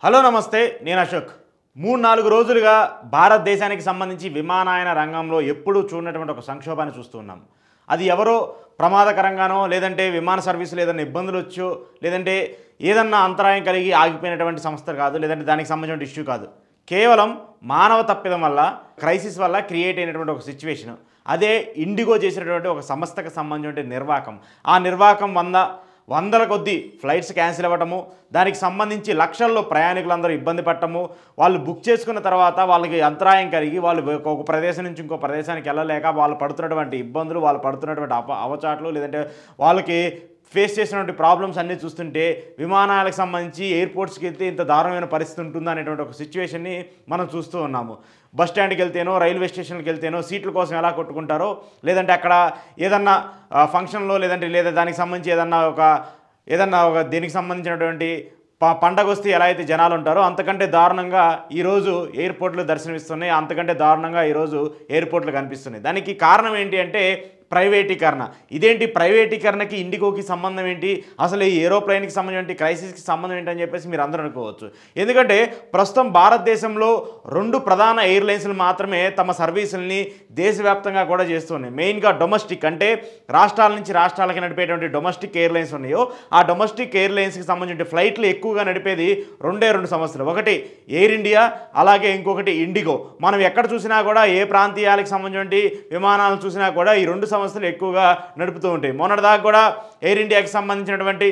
Hello నమస్తే నేను అశోక్ 3-4 రోజులుగా భారతదేశానికి సంబంధించి విమానయాన రంగంలో ఎప్పుడూ చూడనటువంటి ఒక సంక్షోభాన్ని చూస్తున్నాం. అది ఎవరో ప్రమాదకరంగానో లేదంటే విమాన సర్వీసులు ఏదైనా ఇబ్బందులు వచ్చో లేదంటే ఏదన్నా అంతరాయం కలిగి ఆగిపోయినటువంటి సంస్థ కాదు, లేదంటే దానికి సంబంధించిన ఇష్యూ కాదు. కేవలం మానవ తప్పిదం వల్ల క్రైసిస్ వల్ల క్రియేట్ అయినటువంటి ఒక సిచ్యువేషన్. అదే ఇండిగో చేసినటువంటి ఒక సంస్థకు సంబంధించిన నిర్వాహకం. ఆ నిర్వాహకం వందల కొద్దీ ఫ్లైట్స్ క్యాన్సిల్ అవ్వటము, దానికి సంబంధించి లక్షల్లో ప్రయాణికులందరూ ఇబ్బంది పడటము, వాళ్ళు బుక్ చేసుకున్న తర్వాత వాళ్ళకి అంతరాయం కలిగి వాళ్ళు ఒక ప్రదేశం నుంచి ఇంకో ప్రదేశానికి వెళ్ళలేక వాళ్ళు పడుతున్నటువంటి ఇబ్బందులు, వాళ్ళు పడుతున్నటువంటి అవచాట్లు, లేదంటే వాళ్ళకి ఫేస్ చేసినటువంటి ప్రాబ్లమ్స్ అన్నీ చూస్తుంటే విమానాలకు సంబంధించి ఎయిర్పోర్ట్స్కి వెళ్తే ఇంత దారుణమైన పరిస్థితి ఉంటుందా అనేటువంటి ఒక సిచ్యువేషన్ని మనం చూస్తూ ఉన్నాము. బస్ స్టాండ్కి వెళ్తేనో రైల్వే స్టేషన్కి వెళ్తేనో సీట్ల కోసం ఎలా కొట్టుకుంటారో, లేదంటే అక్కడ ఏదన్నా ఫంక్షన్లో లేదా దానికి సంబంధించి ఏదన్నా ఒక దీనికి సంబంధించినటువంటి పండగ వస్తే ఎలా అయితే జనాలు ఉంటారో అంతకంటే దారుణంగా ఈరోజు ఎయిర్పోర్ట్లు దర్శనమిస్తున్నాయి, అంతకంటే దారుణంగా ఈరోజు ఎయిర్పోర్ట్లు కనిపిస్తున్నాయి. దానికి కారణం ఏంటి అంటే ప్రైవేటీకరణ. ఇదేంటి ప్రైవేటీకరణకి ఇండిగోకి సంబంధం ఏంటి, అసలు ఈ ఏరోప్లేన్కి సంబంధించిన క్రైసిస్కి సంబంధం ఏంటని చెప్పేసి మీరు అందరూ అనుకోవచ్చు. ఎందుకంటే ప్రస్తుతం భారతదేశంలో 2 ప్రధాన ఎయిర్లైన్స్లు మాత్రమే తమ సర్వీసుల్ని దేశవ్యాప్తంగా కూడా చేస్తున్నాయి. మెయిన్గా డొమెస్టిక్ అంటే రాష్ట్రాల నుంచి రాష్ట్రాలకి నడిపేటువంటి డొమెస్టిక్ ఎయిర్లైన్స్ ఉన్నాయో ఆ డొమెస్టిక్ ఎయిర్లైన్స్కి సంబంధించిన ఫ్లైట్లు ఎక్కువగా నడిపేది 2 సంస్థలు. ఒకటి ఎయిర్ ఇండియా, అలాగే ఇంకొకటి ఇండిగో. మనం ఎక్కడ చూసినా కూడా ఏ ప్రాంతీయాలకు సంబంధించిన విమానాలను చూసినా కూడా ఈ 2 సంస్థలు ఎక్కువగా నడుపుతూ ఉంటాయి. మొన్నటిదాకా కూడా ఎయిర్ ఇండియాకి సంబంధించినటువంటి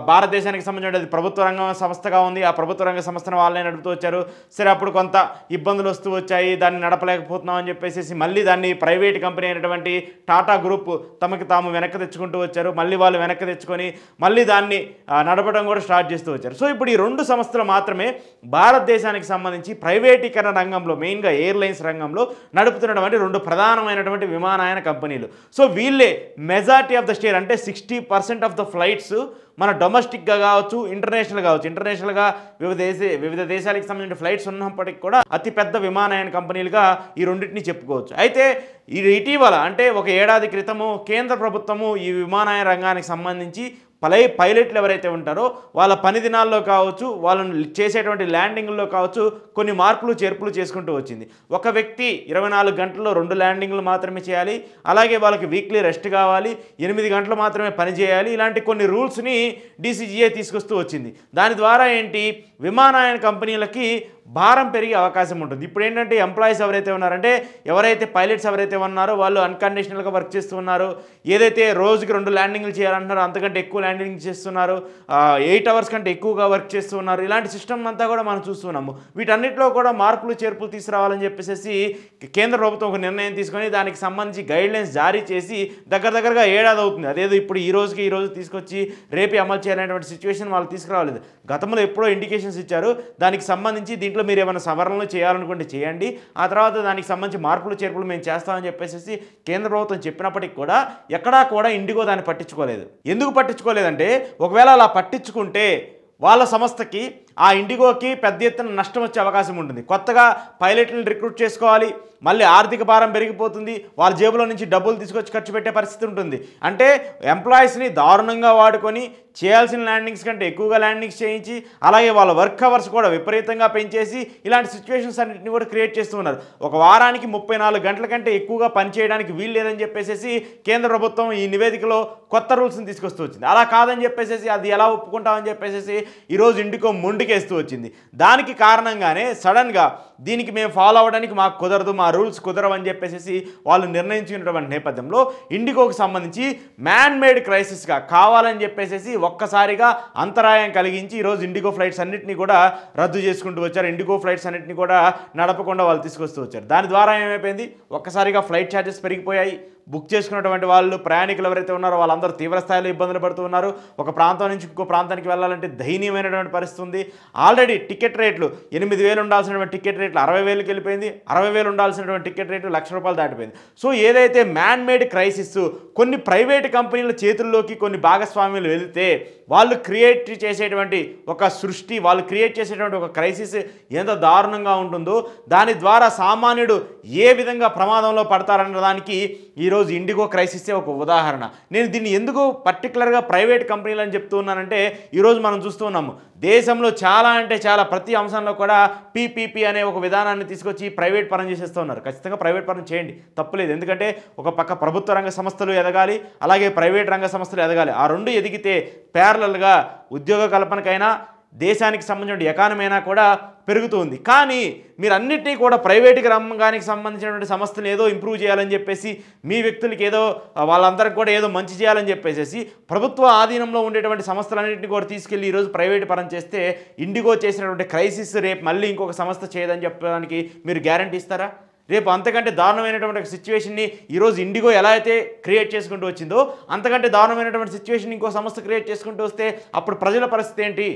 భారతదేశానికి సంబంధించిన అది ప్రభుత్వ రంగ సంస్థగా ఉంది. ఆ ప్రభుత్వ రంగ సంస్థను వాళ్ళే నడుపుతూ వచ్చారు. సరే, అప్పుడు కొంత ఇబ్బందులు వస్తూ వచ్చాయి, దాన్ని నడపలేకపోతున్నాం అని చెప్పేసి మళ్ళీ దాన్ని ప్రైవేట్ కంపెనీ అయినటువంటి టాటా గ్రూప్ తమకి తాము వెనక్కి తెచ్చుకుంటూ వచ్చారు. మళ్ళీ వాళ్ళు వెనక్కి తెచ్చుకొని మళ్ళీ దాన్ని నడపడం కూడా స్టార్ట్ చేస్తూ వచ్చారు. సో ఇప్పుడు ఈ 2 సంస్థలు మాత్రమే భారతదేశానికి సంబంధించి ప్రైవేటీకరణ రంగంలో, మెయిన్గా ఎయిర్లైన్స్ రంగంలో నడుపుతున్నటువంటి 2 ప్రధానమైనటువంటి విమానయాన కంపెనీలు. సో వీళ్ళే మెజారిటీ ఆఫ్ ద షేర్, అంటే 60% ఆఫ్ ద ఫ్లైట్స్ మన డొమెస్టిక్గా కావచ్చు, ఇంటర్నేషనల్ కావచ్చు. ఇంటర్నేషనల్గా వివిధ దేశాలకు సంబంధించిన ఫ్లైట్స్ ఉన్నప్పటికీ కూడా అతిపెద్ద విమానయాన కంపెనీలుగా ఈ రెండింటిని చెప్పుకోవచ్చు. అయితే ఇటీవల అంటే ఒక ఏడాది క్రితము కేంద్ర ప్రభుత్వము ఈ విమానయాన రంగానికి సంబంధించి పైలట్లు ఎవరైతే ఉంటారో వాళ్ళ పని దినాల్లో కావచ్చు, వాళ్ళని చేసేటువంటి ల్యాండింగ్లో కావచ్చు కొన్ని మార్పులు చేర్పులు చేసుకుంటూ వచ్చింది. ఒక వ్యక్తి 24 గంటల్లో 2 ల్యాండింగ్లు మాత్రమే చేయాలి, అలాగే వాళ్ళకి వీక్లీ రెస్ట్ కావాలి, 8 గంటలు మాత్రమే పని చేయాలి. ఇలాంటి కొన్ని రూల్స్ని DCGA తీసుకొస్తూ వచ్చింది. దాని ద్వారా ఏంటి, విమానయాన కంపెనీలకి భారం పెరిగే అవకాశం ఉంటుంది. ఇప్పుడు ఏంటంటే ఎంప్లాయీస్ ఎవరైతే ఉన్నారంటే పైలట్స్ ఎవరైతే ఉన్నారో వాళ్ళు అన్కండిషనల్గా వర్క్ చేస్తూ ఉన్నారు. ఏదైతే రోజుకి 2 ల్యాండింగ్లు చేయాలంటున్నారో అంతకంటే ఎక్కువ ల్యాండింగ్ చేస్తున్నారు, 8 అవర్స్ కంటే ఎక్కువగా వర్క్ చేస్తూ ఉన్నారు. ఇలాంటి సిస్టమ్ అంతా కూడా మనం చూస్తున్నాము. వీటన్నిటిలో కూడా మార్పులు చేర్పులు తీసుకురావాలని చెప్పేసి కేంద్ర ప్రభుత్వం ఒక నిర్ణయం తీసుకొని దానికి సంబంధించి గైడ్లైన్స్ జారీ చేసి దగ్గరగా ఏడాది అవుతుంది. అదేదో ఇప్పుడు ఈ రోజు తీసుకొచ్చి రేపే అమలు చేయాలనేటువంటి సిచ్యువేషన్ వాళ్ళు తీసుకురావలేదు. గతంలో ఎప్పుడో ఇండికేషన్స్ ఇచ్చారు. దానికి సంబంధించి దీంట్లో మీరు ఏమైనా సవరణలు చేయాలనుకుంటే చేయండి, ఆ తర్వాత దానికి సంబంధించి మార్పులు చేర్పులు మేము చేస్తామని చెప్పేసి కేంద్ర ప్రభుత్వం చెప్పినప్పటికీ కూడా ఎక్కడా కూడా ఇండిగో దాన్ని పట్టించుకోలేదు. ఎందుకు పట్టించుకోలేదంటే ఒకవేళ అలా పట్టించుకుంటే వాళ్ళ సంస్థకి, ఆ ఇండిగోకి పెద్ద ఎత్తున నష్టం వచ్చే అవకాశం ఉంటుంది. కొత్తగా పైలట్లను రిక్రూట్ చేసుకోవాలి, మళ్ళీ ఆర్థిక భారం పెరిగిపోతుంది, వాళ్ళ జేబులో నుంచి డబ్బులు తీసుకొచ్చి ఖర్చు పెట్టే పరిస్థితి ఉంటుంది. అంటే ఎంప్లాయీస్ని దారుణంగా వాడుకొని చేయాల్సిన ల్యాండింగ్స్ కంటే ఎక్కువగా ల్యాండింగ్స్ చేయించి, అలాగే వాళ్ళ వర్క్ అవర్స్ కూడా విపరీతంగా పెంచేసి ఇలాంటి సిచ్యువేషన్స్ అన్నింటినీ కూడా క్రియేట్ చేస్తూ ఉన్నారు. ఒక వారానికి 34 గంటల కంటే ఎక్కువగా పనిచేయడానికి వీలు లేదని చెప్పేసి కేంద్ర ప్రభుత్వం ఈ నివేదికలో కొత్త రూల్స్ని తీసుకొస్తూ వచ్చింది. అలా కాదని చెప్పేసి అది ఎలా ఒప్పుకుంటామని చెప్పేసి ఈరోజు ఇండిగో మొండికేస్తూ వచ్చింది. దానికి కారణంగానే సడన్గా దీనికి మేము ఫాలో అవ్వడానికి మాకు కుదరదు, మా రూల్స్ కుదరవని చెప్పేసి వాళ్ళు నిర్ణయించుకున్నటువంటి నేపథ్యంలో ఇండిగోకి సంబంధించి మ్యాన్ మేడ్ క్రైసిస్గా కావాలని చెప్పేసి ఒక్కసారిగా అంతరాయం కలిగించి ఈరోజు ఇండిగో ఫ్లైట్స్ అన్నింటినీ కూడా రద్దు చేసుకుంటూ వచ్చారు. ఇండిగో ఫ్లైట్స్ అన్నింటినీ కూడా నడపకుండా వాళ్ళు తీసుకొస్తూ వచ్చారు. దాని ద్వారా ఏమైపోయింది, ఒక్కసారిగా ఫ్లైట్ ఛార్జెస్ పెరిగిపోయాయి. బుక్ చేసుకున్నటువంటి వాళ్ళు, ప్రయాణికులు ఎవరైతే ఉన్నారో వాళ్ళందరూ తీవ్ర స్థాయిలో ఇబ్బందులు పడుతూ ఉన్నారు. ఒక ప్రాంతం నుంచి ఇంకో ప్రాంతానికి వెళ్ళాలంటే దయనీయమైనటువంటి పరిస్థితి ఉంది. ఆల్రెడీ టికెట్ రేట్లు 8,000 ఉండాల్సినటువంటి టికెట్ రేట్లు 60,000కి వెళ్ళిపోయింది. 60,000 ఉండాల్సినటువంటి టికెట్ రేటు ₹1,00,000 దాటిపోయింది. సో ఏదైతే మ్యాన్ మేడ్ క్రైసిస్ కొన్ని ప్రైవేట్ కంపెనీల చేతుల్లోకి కొన్ని భాగస్వామ్యులు వెళితే వాళ్ళు క్రియేట్ చేసేటువంటి ఒక సృష్టి, వాళ్ళు క్రియేట్ చేసేటువంటి ఒక క్రైసిస్ ఎంత దారుణంగా ఉంటుందో, దాని ద్వారా సామాన్యుడు ఏ విధంగా ప్రమాదంలో పడతారన్న దానికి ఈరోజు ఇండిగో క్రైసిసే ఒక ఉదాహరణ. నేను దీన్ని ఎందుకు పర్టికులర్గా ప్రైవేట్ కంపెనీలు అని చెప్తూ ఉన్నానంటే, ఈరోజు మనం చూస్తూ ఉన్నాము దేశంలో చాలా అంటే చాలా ప్రతి అంశంలో కూడా పీపీపీ అనే ఒక విధానాన్ని తీసుకొచ్చి ప్రైవేట్ పరం చేసేస్తూ ఉన్నారు. ఖచ్చితంగా ప్రైవేట్ పరం చేయండి, తప్పులేదు. ఎందుకంటే ఒక పక్క ప్రభుత్వ రంగ సంస్థలు ఎదగాలి, అలాగే ప్రైవేట్ రంగ సంస్థలు ఎదగాలి. ఆ రెండు ఎదిగితే ప్యారలల్గా ఉద్యోగ కల్పనకైనా దేశానికి సంబంధించిన ఎకానమీ అయినా కూడా పెరుగుతుంది. కానీ మీరు అన్నిటినీ కూడా ప్రైవేట్ రంగానికి సంబంధించినటువంటి సంస్థలు ఏదో ఇంప్రూవ్ చేయాలని చెప్పేసి, మీ వ్యక్తులకి ఏదో వాళ్ళందరికీ కూడా ఏదో మంచి చేయాలని చెప్పేసి ప్రభుత్వ ఆధీనంలో ఉండేటువంటి సంస్థలన్నింటినీ కూడా తీసుకెళ్ళి ఈరోజు ప్రైవేట్ పరం చేస్తే ఇండిగో చేసినటువంటి క్రైసిస్ రేపు మళ్ళీ ఇంకొక సంస్థ చేయదని చెప్పడానికి మీరు గ్యారంటీ ఇస్తారా? రేపు అంతకంటే దారుణమైనటువంటి ఒక సిచ్యువేషన్ని ఈరోజు ఇండిగో ఎలా అయితే క్రియేట్ చేసుకుంటూ వచ్చిందో అంతకంటే దారుణమైనటువంటి సిచ్యువేషన్ ఇంకో సంస్థ క్రియేట్ చేసుకుంటూ వస్తే అప్పుడు ప్రజల పరిస్థితి ఏంటి?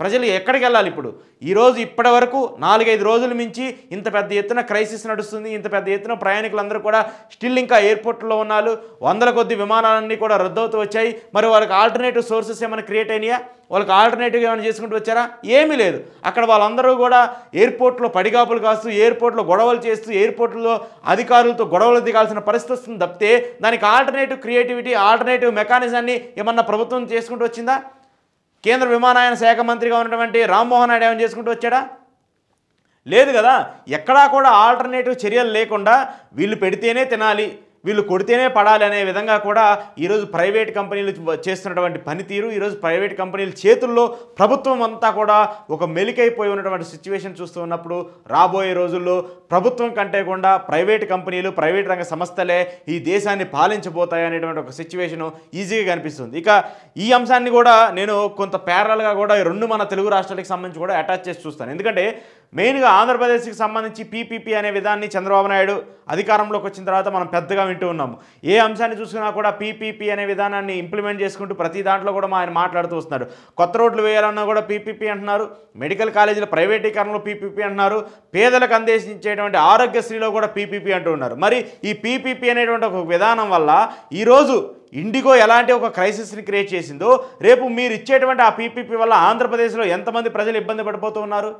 ప్రజలు ఎక్కడికి వెళ్ళాలి? ఇప్పుడు ఈరోజు ఇప్పటి వరకు 4-5 రోజుల మించి ఇంత పెద్ద ఎత్తున క్రైసిస్ నడుస్తుంది. ఇంత పెద్ద ఎత్తున ప్రయాణికులందరూ కూడా స్టిల్ ఇంకా ఎయిర్పోర్ట్లో ఉన్నారు. వందల కొద్ది విమానాలన్నీ కూడా రద్దవుతూ వచ్చాయి. మరి వాళ్ళకి ఆల్టర్నేటివ్ సోర్సెస్ ఏమైనా క్రియేట్ అయినాయా? వాళ్ళకి ఆల్టర్నేటివ్ ఏమైనా చేసుకుంటూ వచ్చారా? ఏమీ లేదు. అక్కడ వాళ్ళందరూ కూడా ఎయిర్పోర్ట్లో పడిగాపులు కాస్తూ, ఎయిర్పోర్ట్లో గొడవలు చేస్తూ, ఎయిర్పోర్ట్లో అధికారులతో గొడవలు దిగాల్సిన పరిస్థితి వస్తుంది తప్పితే దానికి ఆల్టర్నేటివ్ క్రియేటివిటీ, ఆల్టర్నేటివ్ మెకానిజాన్ని ఏమన్నా ప్రభుత్వం చేసుకుంటూ వచ్చిందా? కేంద్ర విమానయాన శాఖ మంత్రిగా ఉన్నటువంటి రామ్మోహన్ నాయుడు ఏమైనా చేసుకుంటూ వచ్చాడా? లేదు కదా. ఎక్కడా కూడా ఆల్టర్నేటివ్ చర్యలు లేకుండా వీళ్ళు పెడితేనే తినాలి, వీళ్ళు కొడితేనే పడాలి అనే విధంగా కూడా ఈరోజు ప్రైవేట్ కంపెనీలు చేస్తున్నటువంటి పనితీరు, ఈరోజు ప్రైవేట్ కంపెనీల చేతుల్లో ప్రభుత్వం అంతా కూడా ఒక మెలికైపోయి ఉన్నటువంటి సిచ్యువేషన్ చూస్తూ ఉన్నప్పుడు రాబోయే రోజుల్లో ప్రభుత్వం కంటే కూడా ప్రైవేట్ కంపెనీలు, ప్రైవేట్ రంగ సంస్థలే ఈ దేశాన్ని పాలించబోతాయి అనేటువంటి ఒక సిచ్యువేషను ఈజీగా కనిపిస్తుంది. ఇక ఈ అంశాన్ని కూడా నేను కొంత ప్యారల్గా కూడా ఈ రెండు మన తెలుగు రాష్ట్రాలకు సంబంధించి కూడా అటాచ్ చేసి చూస్తాను. ఎందుకంటే మెయిన్గా ఆంధ్రప్రదేశ్కి సంబంధించి పీపీపీ అనే విధాన్ని చంద్రబాబు నాయుడు అధికారంలోకి వచ్చిన తర్వాత మనం పెద్దగా వింటూ ఉన్నాము. ఏ అంశాన్ని చూసినా కూడా పీపీపీ అనే విధానాన్ని ఇంప్లిమెంట్ చేసుకుంటూ ప్రతి దాంట్లో కూడా ఆయన మాట్లాడుతూ వస్తున్నారు. కొత్త రోడ్లు వేయాలన్నా కూడా పీపీపీ అంటున్నారు, మెడికల్ కాలేజీల ప్రైవేటీకరణలో పీపీపీ అంటున్నారు, పేదలకు అందించేటువంటి ఆరోగ్యశ్రీలో కూడా పీపీపీ అంటూ ఉన్నారు. మరి ఈ పీపీపీ అనేటువంటి ఒక విధానం వల్ల ఈరోజు ఇండిగో ఎలాంటి ఒక క్రైసిస్ని క్రియేట్ చేసిందో రేపు మీరు ఇచ్చేటువంటి ఆ పీపీపీ వల్ల ఆంధ్రప్రదేశ్లో ఎంతమంది ప్రజలు ఇబ్బంది పడిపోతూ ఉన్నారు?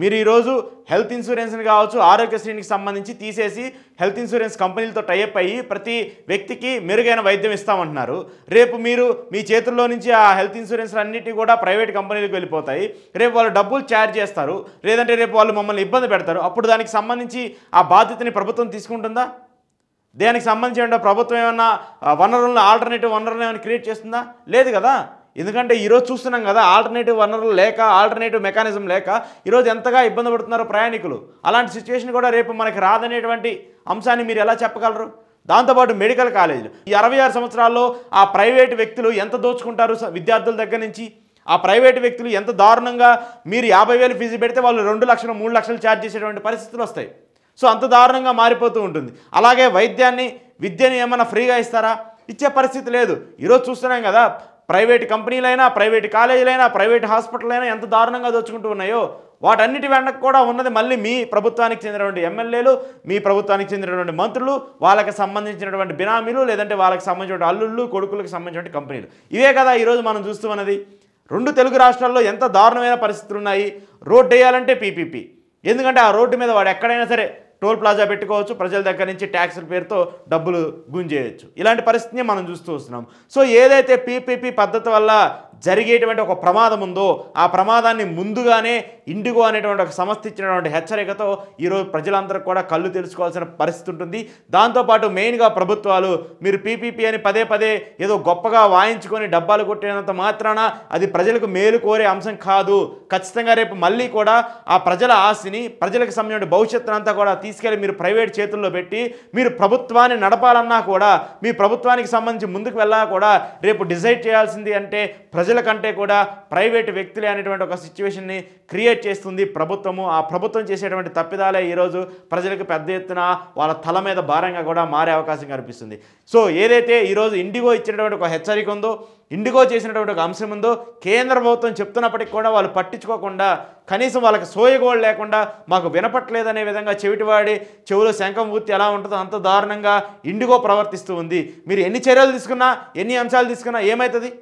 మీరు ఈరోజు హెల్త్ ఇన్సూరెన్స్ని కావచ్చు, ఆరోగ్యశ్రీకి సంబంధించి తీసేసి హెల్త్ ఇన్సూరెన్స్ కంపెనీలతో టైఅప్ అయ్యి ప్రతి వ్యక్తికి మెరుగైన వైద్యం ఇస్తామంటున్నారు. రేపు మీరు మీ చేతుల్లో నుంచి ఆ హెల్త్ ఇన్సూరెన్స్ అన్నిటి కూడా ప్రైవేట్ కంపెనీలకు వెళ్ళిపోతాయి. రేపు వాళ్ళు డబ్బులు ఛార్జ్ చేస్తారు, లేదంటే రేపు వాళ్ళు మమ్మల్ని ఇబ్బంది పెడతారు. అప్పుడు దానికి సంబంధించి ఆ బాధ్యతని ప్రభుత్వం తీసుకుంటుందా? దానికి సంబంధించి ప్రభుత్వం ఏమన్నా వనరులను, ఆల్టర్నేటివ్ వనరులను ఏమైనా క్రియేట్ చేస్తుందా? లేదు కదా. ఎందుకంటే ఈరోజు చూస్తున్నాం కదా, ఆల్టర్నేటివ్ వనరులు లేక, ఆల్టర్నేటివ్ మెకానిజం లేక ఈరోజు ఎంతగా ఇబ్బంది పడుతున్నారో ప్రయాణికులు. అలాంటి సిచ్యువేషన్ కూడా రేపు మనకి రాదనేటువంటి అంశాన్ని మీరు ఎలా చెప్పగలరు? దాంతోపాటు మెడికల్ కాలేజీలు ఈ 66 సంవత్సరాల్లో ఆ ప్రైవేటు వ్యక్తులు ఎంత దోచుకుంటారు విద్యార్థుల దగ్గర నుంచి? ఆ ప్రైవేటు వ్యక్తులు ఎంత దారుణంగా, మీరు 50,000 ఫీజు పెడితే వాళ్ళు 2 లక్షలు 3 లక్షలు ఛార్జ్ చేసేటువంటి పరిస్థితులు వస్తాయి. సో అంత దారుణంగా మారిపోతూ ఉంటుంది. అలాగే విద్యని ఏమైనా ఫ్రీగా ఇస్తారా? ఇచ్చే పరిస్థితి లేదు. ఈరోజు చూస్తున్నాం కదా, ప్రైవేట్ కంపెనీలైనా, ప్రైవేట్ కాలేజీలైనా, ప్రైవేట్ హాస్పిటల్ అయినా ఎంత దారుణంగా దోచుకుంటూ ఉన్నాయో వాటన్నిటి వెనక కూడా ఉన్నది మళ్ళీ మీ ప్రభుత్వానికి చెందినటువంటి ఎమ్మెల్యేలు, మీ ప్రభుత్వానికి చెందినటువంటి మంత్రులు, వాళ్ళకి సంబంధించినటువంటి బినామీలు, లేదంటే వాళ్ళకి సంబంధించిన అల్లుళ్ళు, కొడుకులకు సంబంధించినటువంటి కంపెనీలు. ఇవే కదా ఈరోజు మనం చూస్తూ ఉన్నది. 2 తెలుగు రాష్ట్రాల్లో ఎంత దారుణమైన పరిస్థితులు ఉన్నాయి. రోడ్డు వేయాలంటే పీపీపీ. ఎందుకంటే ఆ రోడ్డు మీద వాడు ఎక్కడైనా సరే టోల్ ప్లాజా పెట్టుకోవచ్చు, ప్రజల దగ్గర నుంచి ట్యాక్సుల పేరుతో డబ్బులు గుంజేయచ్చు. ఇలాంటి పరిస్థితిని మనం చూస్తూ వస్తున్నాం. సో ఏదైతే పీపీపీ పద్ధతి వల్ల జరిగేటువంటి ఒక ప్రమాదం ఉందో ఆ ప్రమాదాన్ని ముందుగానే ఇండిగో అనేటువంటి ఒక సంస్థ ఇచ్చినటువంటి హెచ్చరికతో ఈరోజు ప్రజలందరూ కూడా కళ్ళు తెలుసుకోవాల్సిన పరిస్థితి ఉంటుంది. దాంతోపాటు మెయిన్గా ప్రభుత్వాలు మీరు పీపీపీ అని పదే పదే ఏదో గొప్పగా వాయించుకొని డబ్బాలు కొట్టినంత మాత్రాన అది ప్రజలకు మేలు కోరే అంశం కాదు. ఖచ్చితంగా రేపు మళ్ళీ కూడా ఆ ప్రజల ఆస్తిని, ప్రజలకు సంబంధించిన భవిష్యత్తునంతా కూడా తీసుకెళ్ళి మీరు ప్రైవేట్ చేతుల్లో పెట్టి మీరు ప్రభుత్వాన్ని నడపాలన్నా కూడా, మీ ప్రభుత్వానికి సంబంధించి ముందుకు వెళ్ళా కూడా రేపు డిసైడ్ చేయాల్సింది అంటే ప్రజల కంటే కూడా ప్రైవేట్ వ్యక్తులే అనేటువంటి ఒక సిచ్యువేషన్ని క్రియేట్ చేస్తుంది ప్రభుత్వము. ఆ ప్రభుత్వం చేసేటువంటి తప్పిదాలే ఈరోజు ప్రజలకు పెద్ద ఎత్తున వాళ్ళ తల మీద భారంగా కూడా మారే అవకాశం కనిపిస్తుంది. సో ఏదైతే ఈరోజు ఇండిగో ఇచ్చినటువంటి ఒక హెచ్చరిక ఉందో, ఇండిగో చేసినటువంటి ఒక అంశం ఉందో, కేంద్ర ప్రభుత్వం చెప్తున్నప్పటికీ కూడా వాళ్ళు పట్టించుకోకుండా, కనీసం వాళ్ళకి సోయగోళ్ళు లేకుండా మాకు వినపట్లేదనే విధంగా చెవిటివాడి చెవులో శంఖం ఊత్తి ఎలా ఉంటుందో అంత దారుణంగా ఇండిగో ప్రవర్తిస్తూ ఉంది. మీరు ఎన్ని చర్యలు తీసుకున్నా, ఎన్ని అంశాలు తీసుకున్నా ఏమవుతుంది?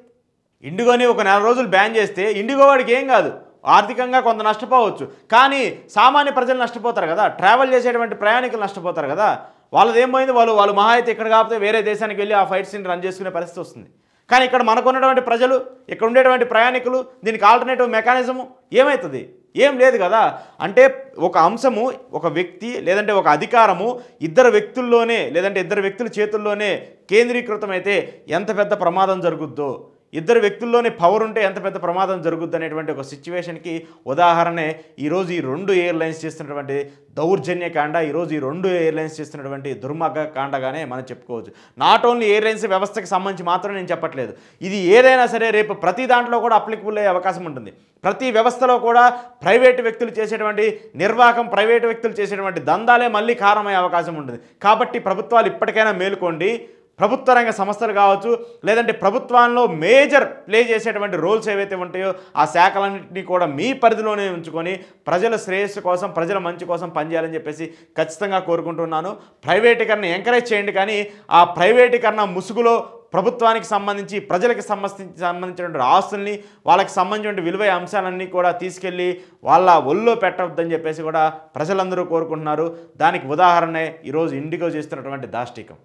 ఇండిగోని ఒక 4 రోజులు బ్యాన్ చేస్తే ఇండిగో వాడికి ఏం కాదు, ఆర్థికంగా కొంత నష్టపోవచ్చు. కానీ సామాన్య ప్రజలు నష్టపోతారు కదా, ట్రావెల్ చేసేటువంటి ప్రయాణికులు నష్టపోతారు కదా. వాళ్ళదేం పోయింది, వాళ్ళు మహా అయితే ఇక్కడ కాకపోతే వేరే దేశానికి వెళ్ళి ఆ ఫైట్ సీన్ రన్ చేసుకునే పరిస్థితి వస్తుంది. కానీ ఇక్కడ మనకున్నటువంటి ప్రజలు, ఇక్కడ ఉండేటువంటి ప్రయాణికులు, దీనికి ఆల్టర్నేటివ్ మెకానిజము ఏమవుతుంది? ఏం లేదు కదా. అంటే ఒక అంశము, ఒక వ్యక్తి లేదంటే ఒక అధికారము ఇద్దరు వ్యక్తుల్లోనే లేదంటే ఇద్దరు వ్యక్తుల చేతుల్లోనే కేంద్రీకృతమైతే ఎంత పెద్ద ప్రమాదం జరుగుద్దో, ఇద్దరు వ్యక్తుల్లోనే పవర్ ఉంటే ఎంత పెద్ద ప్రమాదం జరుగుద్ది అనేటువంటి ఒక సిచ్యువేషన్కి ఉదాహరణే ఈరోజు ఈ 2 ఎయిర్లైన్స్ చేస్తున్నటువంటి దౌర్జన్యకాండ, ఈరోజు ఈ 2 ఎయిర్లైన్స్ చేస్తున్నటువంటి దుర్మార్గ కాండగానే మనం చెప్పుకోవచ్చు. నాట్ ఓన్లీ ఎయిర్లైన్స్ వ్యవస్థకి సంబంధించి మాత్రం నేను చెప్పట్లేదు, ఇది ఏదైనా సరే రేపు ప్రతి దాంట్లో కూడా అప్లికబుల్ అయ్యే అవకాశం ఉంటుంది. ప్రతి వ్యవస్థలో కూడా ప్రైవేటు వ్యక్తులు చేసేటువంటి నిర్వాహకం, ప్రైవేటు వ్యక్తులు చేసేటువంటి దందాలే మళ్ళీ కారణమయ్యే అవకాశం ఉంటుంది. కాబట్టి ప్రభుత్వాలు ఇప్పటికైనా మేలుకోండి. ప్రభుత్వ రంగ సంస్థలు కావచ్చు, లేదంటే ప్రభుత్వాల్లో మేజర్ ప్లే చేసేటువంటి రోల్స్ ఏవైతే ఉంటాయో ఆ శాఖలన్నింటినీ కూడా మీ పరిధిలోనే ఉంచుకొని ప్రజల శ్రేయస్సు కోసం, ప్రజల మంచి కోసం పనిచేయాలని చెప్పేసి ఖచ్చితంగా కోరుకుంటున్నాను. ప్రైవేటీకరణ ఎంకరేజ్ చేయండి, కానీ ఆ ప్రైవేటీకరణ ముసుగులో ప్రభుత్వానికి సంబంధించి ప్రజలకు సంబంధించినటువంటి ఆస్తుల్ని, వాళ్ళకి సంబంధించిన విలువైన అంశాలన్నీ కూడా తీసుకెళ్ళి వాళ్ళ ఒళ్ళో పెట్టవద్దని చెప్పేసి కూడా ప్రజలందరూ కోరుకుంటున్నారు. దానికి ఉదాహరణే ఈరోజు ఇండిగో చేస్తున్నటువంటి దాష్టీకం.